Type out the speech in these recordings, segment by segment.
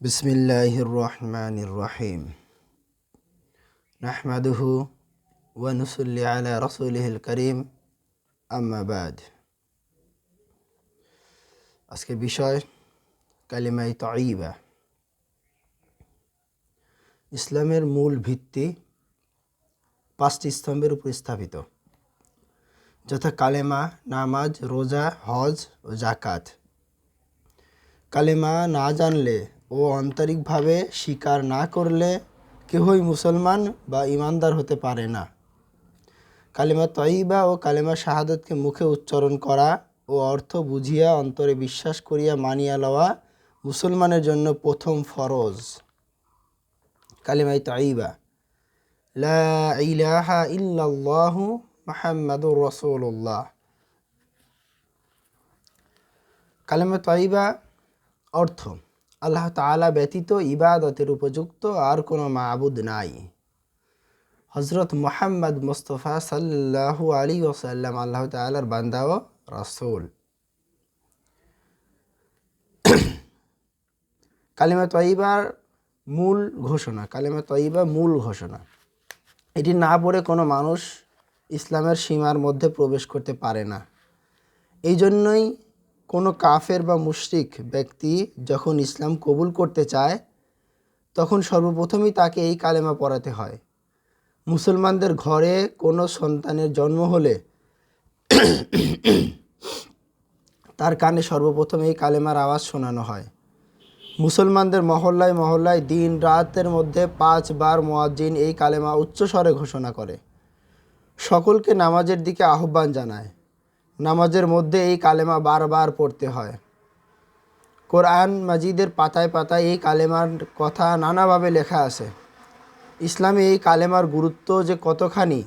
বিসমিল্লাহির রহমানির রহিম নাহমাদুহু ওয়া নুসাল্লি আলা রাসূলিহিল কারীম আম্মা বাদ। আজকের বিষয় কালিমায়ে তাইয়্যিবা। ইসলামের মূল ভিত্তি 5টি স্তম্ভের উপর স্থাপিত, যথা কালেমা, নামাজ, রোজা, হজ ও যাকাত। কালেমা না জানলে ও আন্তরিকভাবে স্বীকার না করলে কেহই মুসলমান বা ইমানদার হতে পারে না। কালেমা তাইয়্যিবা ও কালেমা শাহাদাতকে মুখে উচ্চারণ করা ও অর্থ বুঝিয়া অন্তরে বিশ্বাস করিয়া মানিয়া লওয়া মুসলমানের জন্য প্রথম ফরজ। কালেমা তাইয়্যিবা, লা ইলাহা ইল্লাল্লাহু মুহাম্মাদুর রাসূলুল্লাহ। কালেমা তাইয়্যিবা অর্থ, আল্লাহ তাআলা ব্যতীত ইবাদতের উপযুক্ত আর কোনো মাবুদ নাই। হযরত মুহাম্মদ মুস্তাফা সাল্লাল্লাহু আলাইহি ওয়াসাল্লাম আল্লাহ তাআলার বান্দা ও রাসূল। কালিমা তাইয়্যিবার মূল ঘোষণা। কালিমা তাইয়্যিবা মূল ঘোষণা। এটি না পড়ে কোনো মানুষ ইসলামের সীমার মধ্যে প্রবেশ করতে পারে না। এই জন্যই কোনো কাফের বা মুশরিক ব্যক্তি যখন ইসলাম কবুল করতে চায়, তখন সর্বপ্রথমই তাকে এই কালেমা পড়াতে হয়। মুসলমানদের ঘরে কোনো সন্তানের জন্ম হলে তার কানে সর্বপ্রথম এই কালেমার আওয়াজ শোনানো হয়। মুসলমানদের মহল্লায় মহল্লায় দিন রাতের মধ্যে 5 বার মুয়াজ্জিন এই কালেমা উচ্চস্বরে ঘোষণা করে সকলকে নামাজের দিকে আহ্বান জানায়। নামাজের মধ্যে এই কালেমা বারবার পড়তে হয়। কোরআন মাজিদের পাতায় পাতায় এই কালেমার কথা নানাভাবে লেখা আছে। ইসলামে এই কালেমার গুরুত্ব যে কতখানি,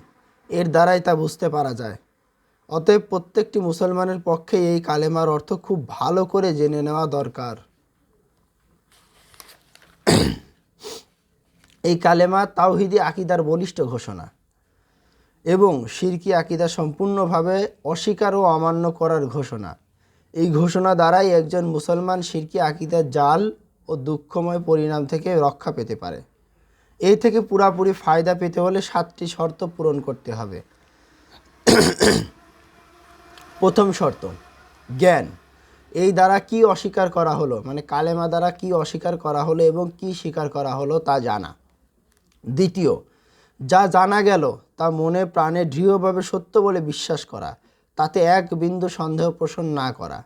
এর দ্বারাই তা বুঝতে পারা যায়। অতএব প্রত্যেকটি মুসলমানের পক্ষে এই কালেমার অর্থ খুব ভালো করে জেনে নেওয়া দরকার। এই কালেমা তাওহীদি আকীদার বলিষ্ঠ ঘোষণা এবং শিরকি আকীদা সম্পূর্ণভাবে অস্বীকার ও অমান্য করার ঘোষণা। এই ঘোষণা দ্বারাই একজন মুসলমান শিরকি আকীদার জাল ও দুঃখময় পরিণাম থেকে রক্ষা পেতে পারে। এই থেকে পুরাপুরি ফায়দা পেতে হলে 7টি শর্ত পূরণ করতে হবে। প্রথম শর্ত, জ্ঞান। এই দ্বারা কি অস্বীকার করা হলো, মানে কালেমা দ্বারা কি অস্বীকার করা হলো এবং কি স্বীকার করা হলো তা জানা। দ্বিতীয়, যা জানা গেল তা মনে প্রাণে দৃঢ়ভাবে সত্য বলে বিশ্বাস করা, তাতে এক বিন্দু সন্দেহ পোষণ না করা।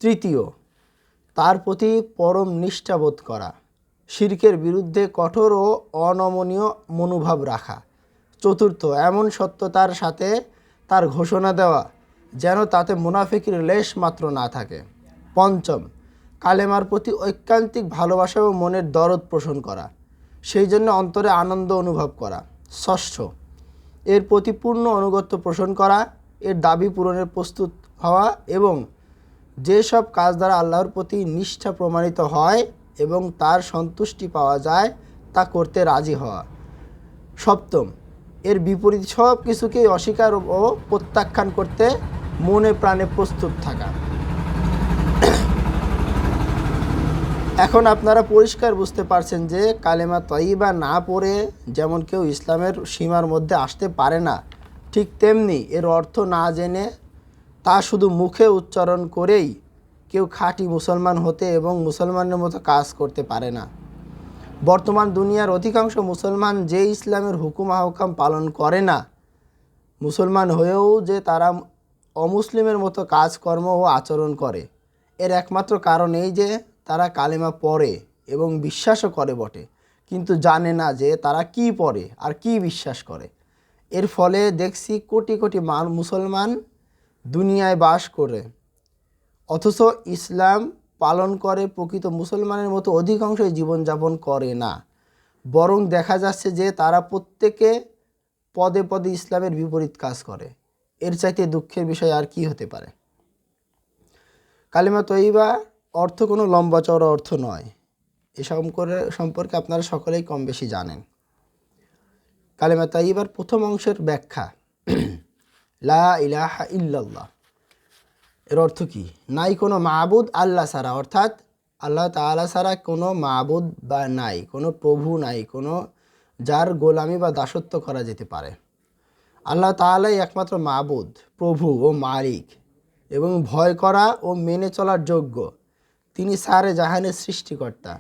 তৃতীয়, তার প্রতি পরম নিষ্ঠাবোধ করা। শিরকের বিরুদ্ধে কঠোর ও অনমনীয় মনোভাব রাখা। চতুর্থ, এমন সত্যতার সাথে তার ঘোষণা দেওয়া যেন তাতে মুনাফিকের লেশ মাত্র না থাকে। পঞ্চম, কালেমার প্রতি ঐকান্তিক ভালোবাসা ও মনের দরদ পোষণ করা, সেই জন্য অন্তরে আনন্দ অনুভব করা। ষষ্ঠ, এর প্রতি পূর্ণ আনুগত্য পোষণ করা, এর দাবি পূরণের প্রস্তুত হওয়া এবং যেসব কাজ দ্বারা আল্লাহর প্রতি নিষ্ঠা প্রমাণিত হয় এবং তার সন্তুষ্টি পাওয়া যায় তা করতে রাজি হওয়া। সপ্তম, এর বিপরীত সব কিছুকেই অস্বীকার ও প্রত্যাখ্যান করতে মনে প্রাণে প্রস্তুত থাকা। এখন আপনারা পরিষ্কার বুঝতে পারছেন যে কালেমা তাইয়্যিবা না পড়ে যেমন কেউ ইসলামের সীমার মধ্যে আসতে পারে না, ঠিক তেমনি এর অর্থ না জেনে তা শুধু মুখে উচ্চারণ করেই কেউ খাঁটি মুসলমান হতে এবং মুসলমানের মতো কাজ করতে পারে না। বর্তমান দুনিয়ার অধিকাংশ মুসলমান যে ইসলামের হুকুম আহকাম পালন করে না, মুসলমান হয়েও যে তারা অমুসলিমের মতো কাজকর্ম ও আচরণ করে, এর একমাত্র কারণ এই যে তারা কালেমা পড়ে এবং বিশ্বাসও করে বটে, কিন্তু জানে না যে তারা কি পড়ে আর কি বিশ্বাস করে। এর ফলে দেখছি কোটি কোটি মুসলমান দুনিয়ায় বাস করে, অথচ ইসলাম পালন করে প্রকৃত মুসলমানের মতো অধিকাংশই জীবনযাপন করে না। বরং দেখা যাচ্ছে যে তারা প্রত্যেকে পদে পদে ইসলামের বিপরীত কাজ করে। এর চাইতে দুঃখের বিষয় আর কি হতে পারে। কালেমা তাইয়্যিবা অর্থ কোনো লম্বা চওড়া অর্থ নয়। এ সম্পর্কে আপনারা সকলেই কম বেশি জানেন। কালেমা তাইয়্যিবার প্রথম অংশের ব্যাখ্যা, লা ইলাহা ইল্লাল্লাহ। এর অর্থ কি? নাই কোনো মাবুদ আল্লাহ ছাড়া, অর্থাৎ আল্লাহ তাআলা ছাড়া কোনো মাবুদ বা নাই, কোনো প্রভু নাই, কোনো যার গোলামি বা দাসত্ব করা যেতে পারে। আল্লাহ তাআলাই একমাত্র মাবুদ, প্রভু ও মালিক এবং ভয় করা ও মেনে চলার যোগ্য। তিনি সারে জাহানের সৃষ্টিকর্তা,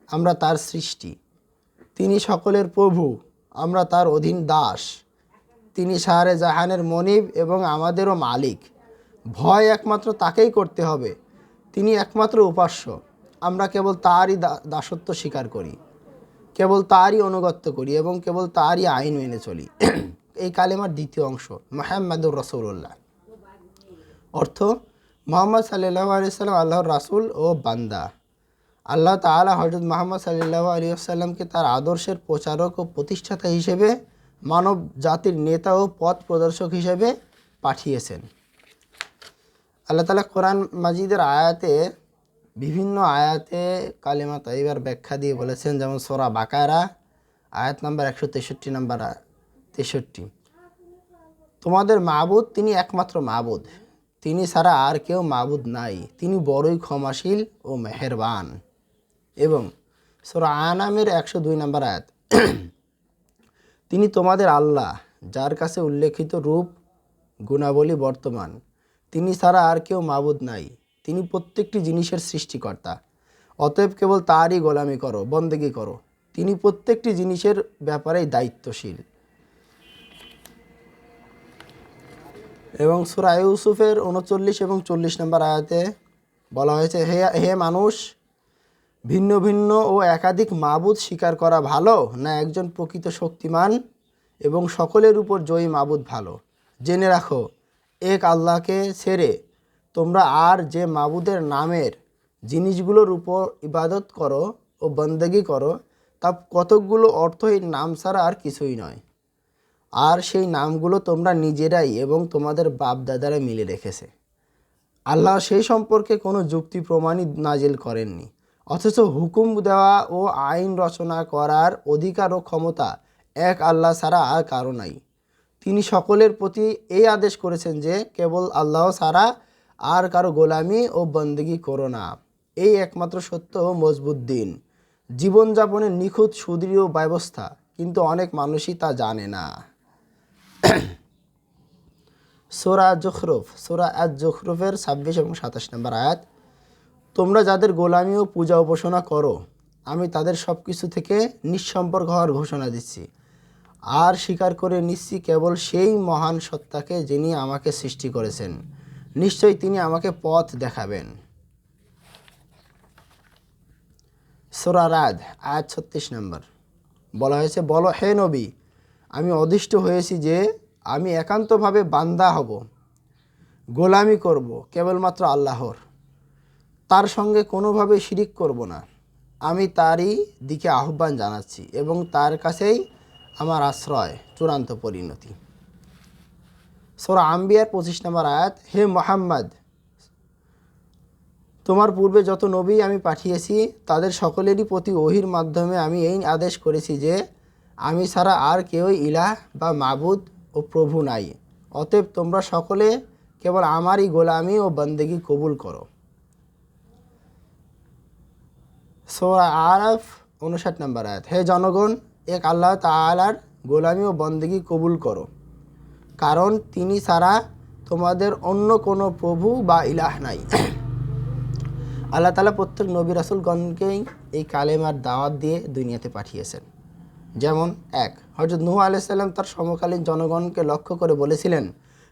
আমরা তার সৃষ্টি। তিনি সকলের প্রভু, আমরা তার অধীন দাস। তিনি সারে জাহানের মনিব এবং আমাদেরও মালিক। ভয় একমাত্র তাকেই করতে হবে, তিনি একমাত্র উপাস্য। আমরা কেবল তারই দাসত্ব স্বীকার করি, কেবল তারই আনুগত্য করি এবং কেবল তারই আইন মেনে চলি। এই কালেমার দ্বিতীয় অংশ মুহাম্মাদুর রাসূলুল্লাহ। অর্থ, মুহাম্মদ সাল্লাল্লাহু আলাইহি সাল্লাম আল্লাহর রাসূল ও বান্দা। আল্লাহ তাআলা হযরত মুহাম্মদ সাল্লাল্লাহু আলাইহি ওয়াসাল্লামকে তার আদর্শের প্রচারক ও প্রতিষ্ঠাতা হিসেবে, মানব জাতির নেতা ও পথ প্রদর্শক হিসেবে পাঠিয়েছেন। আল্লাহ তাআলা কোরআন মাজিদের বিভিন্ন আয়াতে কালেমা তাইয়্যিবার ব্যাখ্যা দিয়ে বলেছেন, যেমন সূরা বাকারা আয়াত নাম্বার 163 নাম্বার 63, তোমাদের মাবুদ তিনি একমাত্র মাবুদ, তিনি ছাড়া আর কেউ মাবুদ নাই, তিনি বড়ই ক্ষমাশীল ও মেহেরবান। এবং সূরা আনামের 102 নাম্বার আয়াত, তিনি তোমাদের আল্লাহ, যার কাছে উল্লেখিত রূপ গুণাবলী বর্তমান, তিনি ছাড়া আর কেউ মাবুদ নাই, তিনি প্রত্যেকটি জিনিসের সৃষ্টিকর্তা, অতএব কেবল তারই গোলামি করো, বন্দেগী করো, তিনি প্রত্যেকটি জিনিসের ব্যাপারেই দায়িত্বশীল। এবং সূরা ইউসুফের 39 এবং 40 নম্বর আয়াতে বলা হয়েছে, হে মানুষ, ভিন্ন ভিন্ন ও একাধিক মাবুদ স্বীকার করা ভালো, না একজন প্রকৃত শক্তিমান এবং সকলের উপর জয়ী মাবুদ ভালো? জেনে রাখো, এক আল্লাহকে ছেড়ে তোমরা আর যে মাবুদের নামের জিনিসগুলোর উপর ইবাদত করো ও বন্দেগী করো, তা কতকগুলো অর্থহীন নাম ছাড়া আর কিছুই নয়। আর সেই নামগুলো তোমরা নিজেরাই এবং তোমাদের বাপ দাদারা মিলে রেখেছে। আল্লাহ সেই সম্পর্কে কোনো যুক্তি প্রমাণই নাজিল করেননি, অথচ হুকুম দেওয়া ও আইন রচনা করার অধিকার ও ক্ষমতা এক আল্লাহ ছাড়া আর কারো নাই। তিনি সকলের প্রতি এই আদেশ করেছেন যে কেবল আল্লাহ ছাড়া আর কারো গোলামি ও বন্দেগী করো না। এই একমাত্র সত্য ও মজবুত দিন, জীবনযাপনের নিখুঁত সুদৃঢ় ব্যবস্থা, কিন্তু অনেক মানুষই তা জানে না। সূরা আজ-জুখরুফের 26 এবং 27 নম্বর আয়াত, তোমরা যাদের গোলামি ও পূজা উপাসনা করো, আমি তাদের সব কিছু থেকে নিঃসম্পর্ক হওয়ার ঘোষণা দিচ্ছি আর স্বীকার করে নিচ্ছি কেবল সেই মহান সত্তাকে যিনি আমাকে সৃষ্টি করেছেন। নিশ্চয়ই তিনি আমাকে পথ দেখাবেন। সূরা রাদ আয়াত 36 নম্বর বলা হয়েছে, বলো হে নবী, আমি অদিষ্ট হয়েছি যে আমি একান্তভাবে বান্দা হব, গোলামি করব কেবলমাত্র আল্লাহর, তার সঙ্গে কোনোভাবে শিরিক করব না। আমি তারই দিকে আহ্বান জানাচ্ছি এবং তার কাছেই আমার আশ্রয়, চূড়ান্ত পরিণতি। সূরা আম্বিয়ার 25 নম্বর আয়াত, হে মুহাম্মদ, তোমার পূর্বে যত নবী আমি পাঠিয়েছি তাদের সকলেরই প্রতি ওহির মাধ্যমে আমি এই আদেশ করেছি যে আমি ছাড়া আর কেউই ইলাহ বা মাবুদ ও প্রভু নাই, অতএব তোমরা সকলে কেবল আমারই গোলামি ও বন্দেগী কবুল করো। সূরা আরাফ 59 নম্বর আয়াত, হে জনগণ, এক আল্লাহ তাআলার গোলামি ও বন্দেগী কবুল করো, কারণ তিনি ছাড়া তোমাদের অন্য কোনো প্রভু বা ইলাহ নাই। আল্লাহ তাআলা প্রত্যেক নবী রাসূলগণকেই এই কালেমার দাওয়াত দিয়ে দুনিয়াতে পাঠিয়েছেন। যেমন 1, হযরত নূহ আলাইহিস সালাম তার সমকালীন জনগণকে লক্ষ্য করে বলেছিলেন,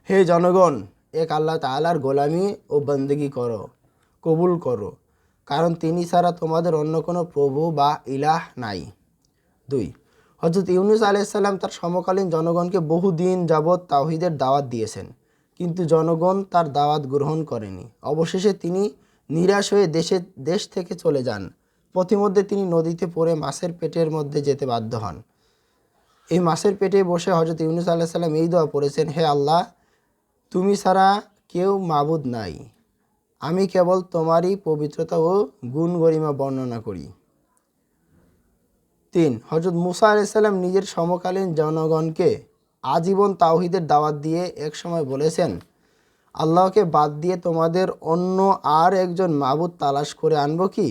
হে জনগণ, এক আল্লাহ তাআলার গোলামি ও বন্দেগী করো, কবুল করো, কারণ তিনি ছাড়া তোমাদের অন্য কোনো প্রভু বা ইলাহ নাই। 2, হযরত ইউনূস আলাইহিস সালাম তার সমকালীন জনগণকে বহুদিন যাবৎ তাওহীদের দাওয়াত দিয়েছেন, কিন্তু জনগণ তার দাওয়াত গ্রহণ করেনি। অবশেষে তিনি নিরাশ হয়ে দেশ থেকে চলে যান। পথিমধ্যে তিনি নদীতে পড়ে মাছের পেটের মধ্যে যেতে বাধ্য হন। এই মাছের পেটে বসে হযরত ইউনূস আলাইহিস সালাম এই দোয়া পড়েছেন, হে আল্লাহ, তুমি ছাড়া কেউ মাবুদ নাই, আমি কেবল তোমারই পবিত্রতা ও গুণ গরিমা বর্ণনা করি। 3, হযরত মূসা আলাইহিস সালাম নিজের সমকালীন জনগণকে আজীবন তাওহীদের দাওয়াত দিয়ে একসময় বলেছেন, আল্লাহকে বাদ দিয়ে তোমাদের অন্য আর একজন মাবুদ তালাশ করে আনবো কি?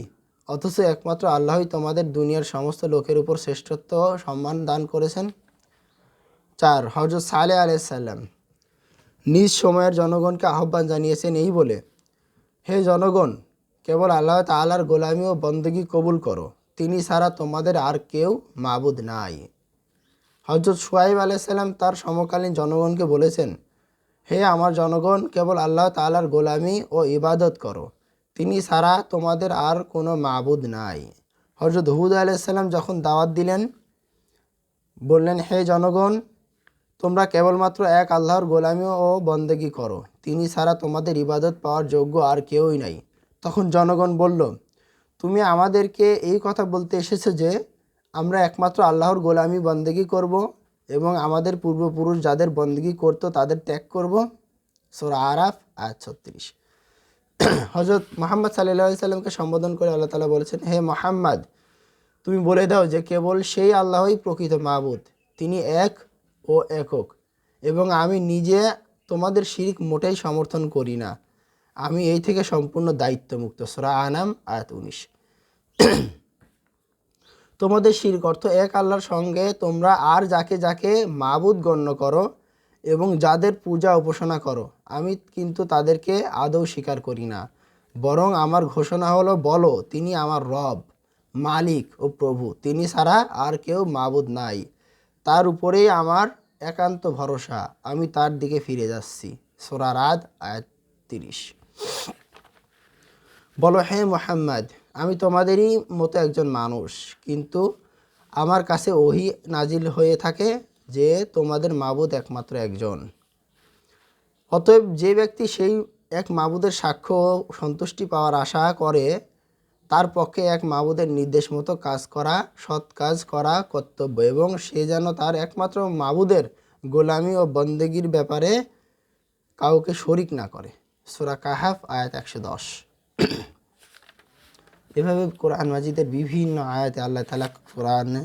অথচ একমাত্র আল্লাহই তোমাদের দুনিয়ার সমস্ত লোকের উপর শ্রেষ্ঠত্ব ও সম্মান দান করেছেন। 4 হযরত সালেহ আলাইহিস সালাম নিজ সময়ের জনগণকে আহ্বান জানিয়েছেন এই বলে, হে জনগণ, কেবল আল্লাহ তাআলার গোলামি ও বন্দেগী কবুল করো, তিনি ছাড়া তোমাদের আর কেউ মাবুদ নাই। হযরত শুআয়ব আলাইহিস সালাম তার সমকালীন জনগণকে বলেছেন, হে আমার জনগণ, কেবল আল্লাহ তাআলার গোলামি ও ইবাদত করো, তিনি ছাড়া তোমাদের আর কোনো মাবুদ নাই। হযরত হুদ আলাইহিস সালাম যখন দাওয়াত দিলেন, বললেন, হে জনগণ, তোমরা কেবলমাত্র এক আল্লাহর গোলামি ও বন্দেগী করো, তিনি ছাড়া তোমাদের ইবাদত পাওয়ার যোগ্য আর কেউই নাই। তখন জনগণ বলল, তুমি আমাদেরকে এই কথা বলতে এসেছো যে আমরা একমাত্র আল্লাহর গোলামি বন্দেগী করব এবং আমাদের পূর্বপুরুষ যাদের বন্দেগী করত তাদের ত্যাগ করব। সূরা আরাফ আয়াত 36। হযরত মুহাম্মদ সাল্লাল্লাহু আলাইহি সাল্লামকে সম্বোধন করে আল্লাহ তাআলা বলেছেন, হে মুহাম্মদ, তুমি বলে দাও যে কেবল সেই আল্লাহই প্রকৃত মাবুদ, তিনি এক ও একক, এবং আমি নিজে তোমাদের শিরক মোটেই সমর্থন করি না, আমি এই থেকে সম্পূর্ণ দায়িত্বমুক্ত। সূরা আনাম আয়াত 19। তোমাদের শিরক অর্থ এক আল্লাহর সঙ্গে তোমরা আর যাকে যাকে মাবুদ গণ্য করো এবং যাদের পূজা উপাসনা করো, আমি কিন্তু তাদেরকে আদৌ স্বীকার করি না, বরং আমার ঘোষণা হলো, বলো, তিনি আমার রব, মালিক ও প্রভু, তিনি ছাড়া আর কেউ মাবুদ নাই, তার উপরেই আমার একান্ত ভরসা, আমি তার দিকে ফিরে যাচ্ছি। সূরা রাদ আয়াত 30। বলো, হে মুহাম্মদ, আমি তোমাদেরই মতো একজন মানুষ, কিন্তু আমার কাছে ওহী নাজিল হয়ে থাকে যে তোমাদের মাবুদ একমাত্র একজন। অতএব যে ব্যক্তি সেই এক মাবুদের সাক্ষ্য ও সন্তুষ্টি পাওয়ার আশা করে, তার পক্ষে এক মাবুদের নির্দেশ মতো কাজ করা, সৎ কাজ করা কর্তব্য, এবং সে যেন তার একমাত্র মাবুদের গোলামি ও বন্দেগীর ব্যাপারে কাউকে শরিক না করে। সূরা কাহাফ আয়াত 110। এভাবে কোরআন মাজিদের বিভিন্ন আয়াতে আল্লাহ তাআলা কোরআনে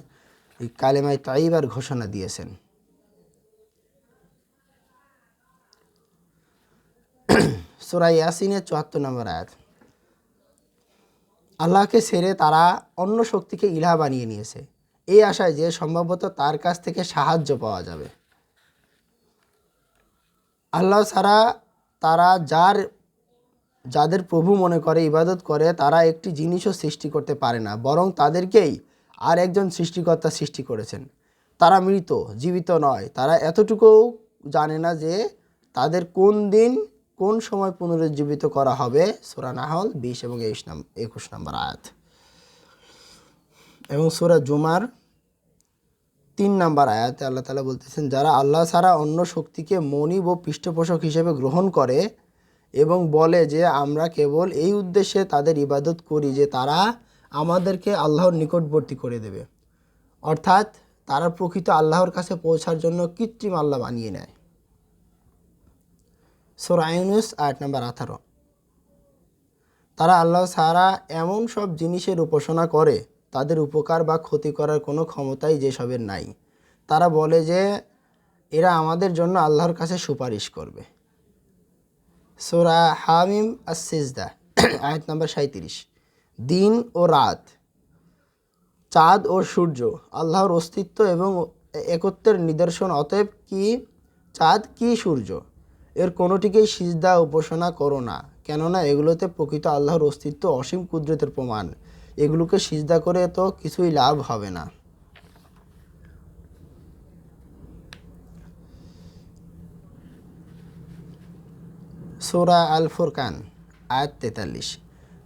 এই কালেমায়ে তাইয়্যিবার ঘোষণা দিয়েছেন। সূরা ইয়াসিনের 74 নম্বর আয়াত, আল্লাহকে ছেড়ে তারা অন্য শক্তিকে ইলাহ বানিয়ে নিয়েছে, এই আশায় যে সম্ভবত তার কাছ থেকে সাহায্য পাওয়া যাবে। আল্লাহ ছাড়া তারা যাদের প্রভু মনে করে ইবাদত করে, তারা একটি জিনিসও সৃষ্টি করতে পারে না, বরং তাদেরকেই আর একজন সৃষ্টিকর্তা সৃষ্টি করেছেন। তারা মৃত, জীবিত নয়, তারা এতটুকুও জানে না যে তাদের কোন দিন কোন সময় পুনরুজ্জীবিত করা হবে। সূরা নাহল 20 এবং 21 নম্বর আয়াত এবং সূরা জুমার 3 নম্বর আয়াতে আল্লাহ তাআলা বলতেছেন, যারা আল্লাহ ছাড়া অন্য শক্তিকে মনিব ও পৃষ্ঠপোষক হিসেবে গ্রহণ করে এবং বলে যে আমরা কেবল এই উদ্দেশ্যে তাদের ইবাদত করি যে তারা আমাদেরকে আল্লাহর নিকটবর্তী করে দেবে, অর্থাৎ তারা প্রকৃত আল্লাহর কাছে পৌঁছার জন্য কৃত্রিম আল্লাহ বানিয়ে নেয়। সূরা ইউনূস আয়াত নম্বর 18। তারা আল্লাহ ছাড়া এমন সব জিনিসের উপাসনা করে তাদের উপকার বা ক্ষতি করার কোনো ক্ষমতাই যেসবের নাই। তারা বলে যে এরা আমাদের জন্য আল্লাহর কাছে সুপারিশ করবে। সূরা হামিম আস-সিজদা আয়াত নম্বর 37। দিন ও রাত, চাঁদ ও সূর্য আল্লাহর অস্তিত্ব এবং একত্বের নিদর্শন, অতএব কি চাঁদ কি সূর্য এর কোনোটিকেই সিজদা উপাসনা করো না, কেননা এগুলোতে প্রকৃত আল্লাহর অস্তিত্ব অসীম কুদরতের প্রমাণ, এগুলোকে সিজদা করে তো কিছুই লাভ হবে না। সূরা আল ফুরকান আয়াত 43।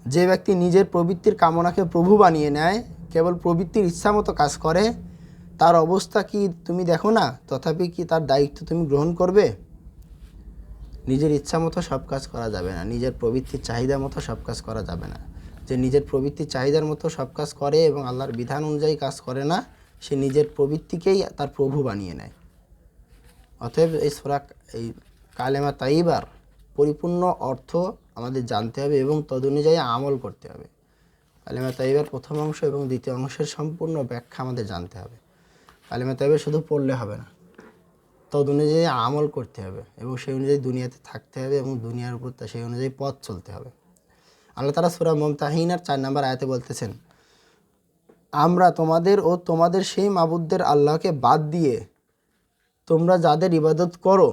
যে ব্যক্তি নিজের প্রবৃত্তির কামনাকে প্রভু বানিয়ে নেয়, কেবল প্রবৃত্তির ইচ্ছামতো কাজ করে, তার অবস্থা কি তুমি দেখো না? তথাপি কি তার দায়িত্ব তুমি গ্রহণ করবে? নিজের ইচ্ছা মতো সব কাজ করা যাবে না, নিজের প্রবৃত্তির চাহিদা মতো সব কাজ করা যাবে না। যে নিজের প্রবৃত্তির চাহিদার মতো সব কাজ করে এবং আল্লাহর বিধান অনুযায়ী কাজ করে না, সে নিজের প্রবৃত্তিকেই তার প্রভু বানিয়ে নেয়। অতএব এই কালেমা তাইয়্যিবার পরিপূর্ণ অর্থ আমাদের জানতে হবে এবং তদনুযায়ী আমল করতে হবে। কালেমা তাইয়্যিবার প্রথম অংশ এবং দ্বিতীয় অংশের সম্পূর্ণ ব্যাখ্যা আমাদের জানতে হবে। কালেমা তাইয়্যিবা শুধু পড়লে হবে না, তদনুযায়ী আমল করতে হবে এবং সেই অনুযায়ী দুনিয়াতে থাকতে হবে এবং দুনিয়ার উপর সেই অনুযায়ী পথ চলতে হবে। আল্লাহ তাআলা সূরা মুমতাহিনার 4 নম্বর আয়াতে বলতেছেন, আমরা তোমাদের ও তোমাদের সেই মাবুদদের আল্লাহকে বাদ দিয়ে তোমরা যাদের ইবাদত করো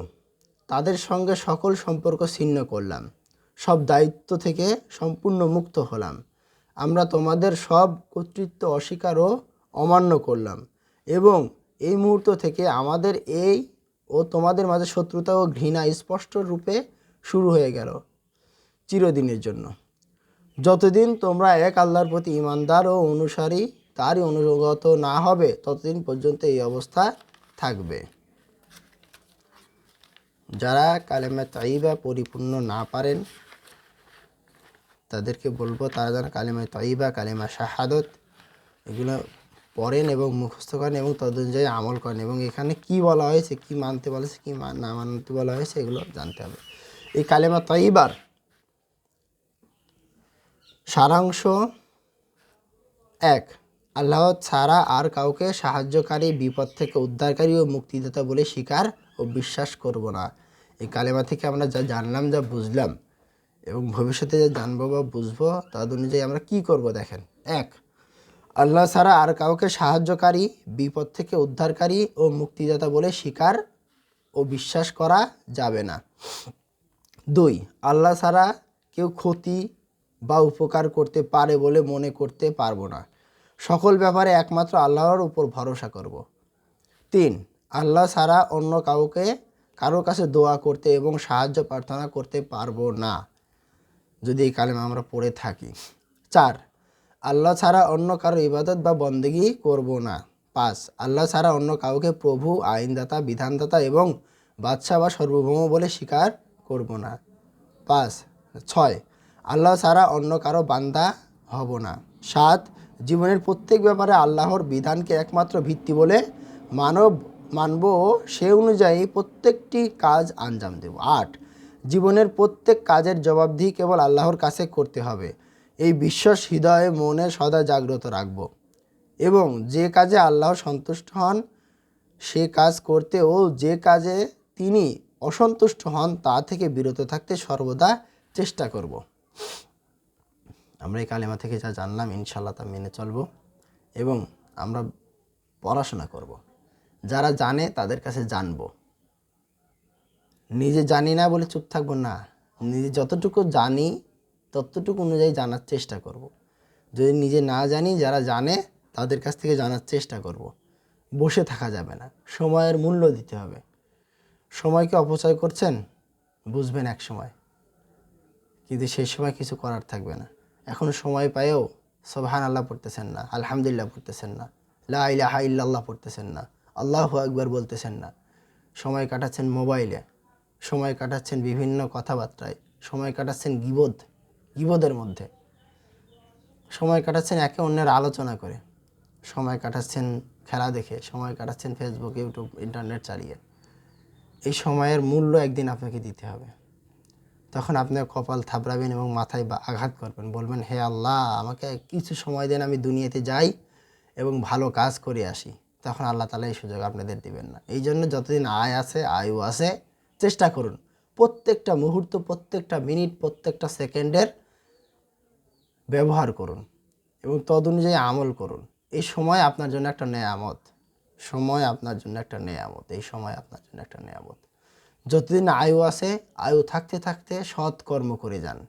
তাদের সঙ্গে সকল সম্পর্ক ছিন্ন করলাম, সব দায়িত্ব থেকে সম্পূর্ণ মুক্ত হলাম। আমরা তোমাদের সব কর্তৃত্ব অস্বীকার ও অমান্য করলাম এবং এই মুহূর্ত থেকে আমাদের এই ও তোমাদের মাঝে শত্রুতা ও ঘৃণা স্পষ্ট রূপে শুরু হয়ে গেল চিরদিনের জন্য। যতদিন তোমরা এক আল্লাহর প্রতি ঈমানদার ও অনুসারী তারই অনুগত না হবে ততদিন পর্যন্ত এই অবস্থা থাকবে। যারা কালেমা তাইয়্যিবা পরিপূর্ণ না পারেন তাদেরকে বলবো তারা যেন কালেমা তাইয়্যিবা, কালেমা শাহাদত এগুলো পড়েন এবং মুখস্থ করেন এবং তদনুযায়ী আমল করেন এবং এখানে কি বলা হয়েছে, কি মানতে বলেছে, কি না মানতে বলা হয়েছে এগুলো জানতে হবে। এই কালেমা তাইয়্যিবার সারাংশ: 1. আল্লাহ ছাড়া আর কাউকে সাহায্যকারী, বিপদ থেকে উদ্ধারকারী ও মুক্তিদাতা বলে স্বীকার ও বিশ্বাস করব না। এই কালেমা থেকে আমরা যা জানলাম, যা বুঝলাম এবং ভবিষ্যতে যা জানবো বা বুঝবো তার অনুযায়ী আমরা কি করব দেখেন। 1. আল্লাহ ছাড়া আর কাউকে সাহায্যকারী, বিপদ থেকে উদ্ধারকারী ও মুক্তিদাতা বলে স্বীকার ও বিশ্বাস করা যাবে না। 2. আল্লাহ ছাড়া কেউ ক্ষতি বা উপকার করতে পারে বলে মনে করতে পারবো না। সকল ব্যাপারে একমাত্র আল্লাহর উপর ভরসা করব। 3. আল্লাহ ছাড়া অন্য কারো কাছে দোয়া করতে এবং সাহায্য প্রার্থনা করতে পারবো না যদি এই কালেমা আমরা পড়ে থাকি। 4. আল্লাহ ছাড়া অন্য কারো ইবাদত বা বন্দেগী করব না। 5. আল্লাহ ছাড়া অন্য কাউকে প্রভু, আইনদাতা, বিধানদাতা এবং বাদশা বা সার্বভৌম বলে স্বীকার করব না। 6. আল্লাহ ছাড়া অন্য কারো বান্দা হব না। 7. জীবনের প্রত্যেক ব্যাপারে আল্লাহর বিধানকে একমাত্র ভিত্তি বলে মানব ও সে অনুযায়ী প্রত্যেকটি কাজ আঞ্জাম দেব। 8. জীবনের প্রত্যেক কাজের জবাবদিহি কেবল আল্লাহর কাছে করতে হবে, এই বিশ্বাস হৃদয়ে মনে সদা জাগ্রত রাখব এবং যে কাজে আল্লাহ সন্তুষ্ট হন সে কাজ করতে ও যে কাজে তিনি অসন্তুষ্ট হন তা থেকে বিরত থাকতে সর্বদা চেষ্টা করব। আমরা এই কালেমা থেকে যা জানলাম ইনশাআল্লাহ তা মেনে চলব এবং আমরা পড়াশোনা করব। যারা জানে তাদের কাছে জানব, নিজে জানি না বলে চুপ থাকবো না, নিজে যতটুকু জানি ততটুকু অনুযায়ী জানার চেষ্টা করব। যদি নিজে না জানি, যারা জানে তাদের কাছ থেকে জানার চেষ্টা করব। বসে থাকা যাবে না, সময়ের মূল্য দিতে হবে। সময়কে অপচয় করছেন বুঝবেন এক সময়, কিন্তু সেই সময় কিছু করার থাকবে না। এখন সময় পায়েও সুবহানাল্লাহ পড়তেছেন না, আলহামদুলিল্লাহ পড়তেছেন না, লা ইলাহা ইল্লাল্লাহ পড়তেছেন না, আল্লাহু আকবার বলতেছেন না। সময় কাটাচ্ছেন মোবাইলে, সময় কাটাচ্ছেন বিভিন্ন কথাবার্তায়, সময় কাটাচ্ছেন গীবদের মধ্যে, সময় কাটাচ্ছেন একে অন্যের আলোচনা করে, সময় কাটাচ্ছেন খেলা দেখে, সময় কাটাচ্ছেন ফেসবুক, ইউটিউব, ইন্টারনেট চালিয়ে। এই সময়ের মূল্য একদিন আপনাকে দিতে হবে। তখন আপনি কপাল থাবড়াবেন এবং মাথায় আঘাত করবেন, বলবেন হে আল্লাহ আমাকে কিছু সময় দেন, আমি দুনিয়াতে যাই এবং ভালো কাজ করে আসি। তখন আল্লাহ তাআলা এই সুযোগ আপনাদের দিবেন না। এই জন্য যতদিন আয়ু আছে চেষ্টা করুন প্রত্যেকটা মুহূর্ত, প্রত্যেকটা মিনিট, প্রত্যেকটা সেকেন্ডের ব্যবহার করুন এবং তদ অনুযায়ী আমল করুন। এই সময় আপনার জন্য একটা নেয়ামত, সময় আপনার জন্য একটা নেয়ামত, এই সময় আপনার জন্য একটা নেয়ামত। যতদিন আয়ু আছে, আয়ু থাকতে থাকতে সৎ কর্ম করে যান,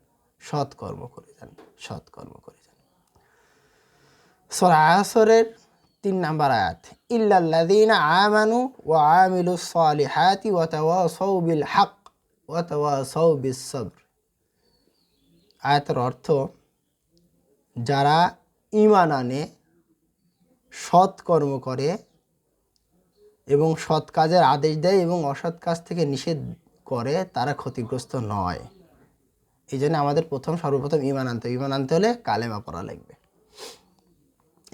সৎ কর্ম করে যান, সৎ কর্ম করে যান। সূরা আসরের 3 নম্বর আয়াত, ইল্লাল্লাযীনা আমানু ওয়া আমিলুস সালিহাতি ওয়া তাওয়াসাউ বিল হক ওয়া তাওয়াসাউ বিস সবর। আয়াতের অর্থ, যারা ঈমান আনে, সৎ কর্ম করে এবং সৎ কাজের আদেশ দেয় এবং অসৎ কাজ থেকে নিষেধ করে তারা ক্ষতিগ্রস্ত নয়। এই জন্য আমাদের সর্বপ্রথম ঈমান আনতে হলে কালেমা পড়া লাগবে।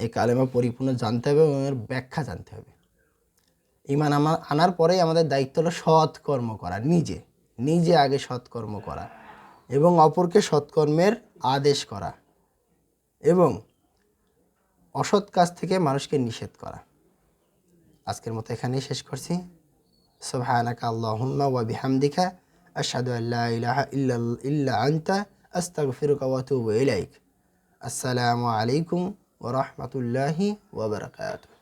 এই কালেমা পরিপূর্ণ জানতে হবে এবং এর ব্যাখ্যা জানতে হবে। ঈমান আনার পরেই আমাদের দায়িত্ব হলো সৎ কর্ম করা, নিজে আগে সৎকর্ম করা এবং অপরকে সৎকর্মের আদেশ করা এবং অসৎ কাজ থেকে মানুষকে নিষেধ করা। আজকের মতো এখানেই শেষ করছি। সুবহানাকা আল্লাহুম্মা ওয়া বিহামদিকা আশহাদু আল্লা ইলাহা ইল্লা আনতা আস্তাগফিরুকা ওয়া আতুবু ইলাইক। আসসালামু আলাইকুম ওয়া রাহমাতুল্লাহি ওয়া বারাকাতুহু।